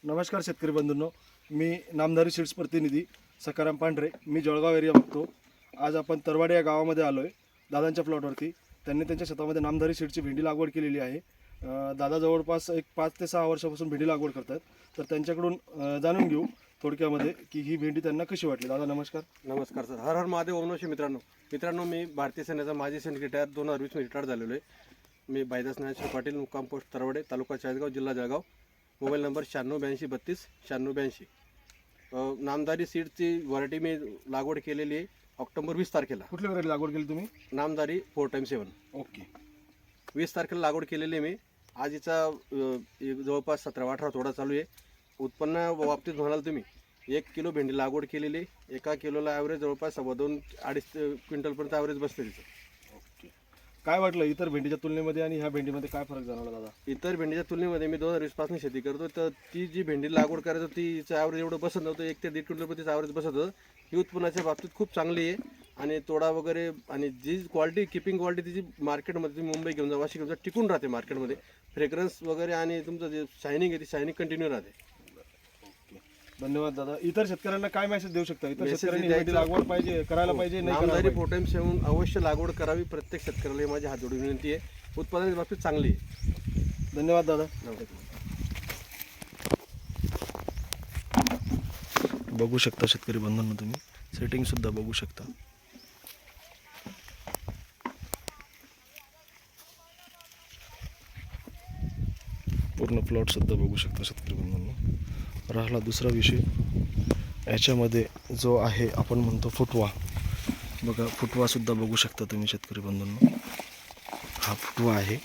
नमस्कार शेतकरी बंधूंनो, मी नामधारी सीड्स प्रतिनिधी सकाराम पांढरे, मी जळगाव एरिया बघतो। आज आपण तरवाडे या गावामध्ये आलो आहे दादांच्या प्लॉटवरती। त्यांनी त्यांच्या शेतामध्ये नामधारी सीडची भेंडी लागवड केलेली आहे। दादा जवळपास एक 5 ते 6 वर्षापासून भेंडी लागवड करतात। तर त्यांच्याकडून जाणून घेऊ थोडक्यामध्ये की ही भेंडी त्यांना कशी वाटली। दादा नमस्कार। नमस्कार सर, हर हर महादेव ओमनमः शिवाय। मित्रांनो मी भारतीय सेनेचा माजी सैनिक रिटायर 2020 मध्ये रिटायर झालेलो आहे। मी बायदास ज्ञानेश्वर पाटील, मुक्काम पोस्ट तरवडे, तालुका चाळीसगाव, जिल्हा जळगाव। Mobile number 968232 9682। नामधारी सीडची व्हरायटी मी लागवड केलेली आहे ऑक्टोबर 20 तारखेला। कुठली व्हरायटी लागवड केली तुम्ही? नामधारी 4x7। ओके, 20 तारखेला लागवड केलेली आहे मी। आजचा जवळपास 17-18 तोडा चालू आहे। उत्पन्न बाबतीत म्हणाल तुम्ही 1 किलो भेंडी लागवड केलेली, 1 किलोला ॲव्हरेज जवळपास 2.5-2.5 क्विंटलपर्यंत ॲव्हरेज बसते तिचं। काय वाटलं इतर भेंडीच्या तुलनेमध्ये आणि ह्या भेंडीमध्ये काय फरक जाणवला दादा? इतर भेंडीच्या तुलनेमध्ये मी 2020 पासून शेती करतो, तर ती जी भेंडी लागवड करायचो तीचं ॲव्हरेज एवढं बसत नव्हतं। 1 ते 1.5 क्विंटलपर्यंत ॲव्हरेज बसत होतं। ही उत्पन्नाच्या बाबतीत खूप चांगली आहे आणि तोडा वगैरे आणि जी क्वालिटी किपिंग क्वालिटी तिची मार्केटमध्ये तुम्ही मुंबई घेऊन जा, वाशी घेऊन जा, टिकून राहते मार्केटमध्ये। फ्रेग्रन्स वगैरे आणि तुमचं जे शायनिंग आहे ती शायनिंग कंटिन्यू राहते। धन्यवाद दादा। इतर शेतकऱ्यांना काय मेसेज देऊ शकता? इतर शेतकऱ्यांनी भेंडी लागवड पाहिजे करायला पाहिजे नाही नामधारी 4x7 अवश्य लागवड करावी। प्रत्येक शेतकऱ्याला माझी हात जोडून विनंती आहे। उत्पादनाच्या बाबतीत चांगली आहे। धन्यवाद दादा। बघू शकता शेतकरी बंधूंनो, तुम्ही सेटिंग सुद्धा बघू शकता। पूर्ण प्लॉट सुद्धा बघू शकता शेतकरी बंधूंनो। राहिला दुसरा विषय, याच्यामध्ये जो आहे आपण म्हणतो फुटवा। बघा, फुटवा सुद्धा बघू शकता तुम्ही शेतकरी बंधूंनो। हा फुटवा आहे,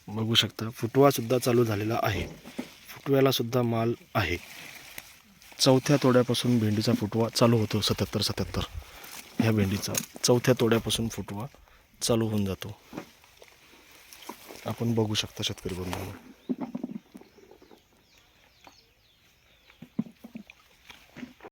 बघू शकता। फुटवा सुद्धा चालू झालेला आहे, फुटव्याला सुद्धा माल आहे। चौथ्या तोड्यापासून भेंडीचा फुटवा चालू होतो। 77 ह्या भेंडीचा चौथ्या तोड्यापासून फुटवा चालू होऊन जातो। आपण बघू शकता शेतकरी बंधूंनो।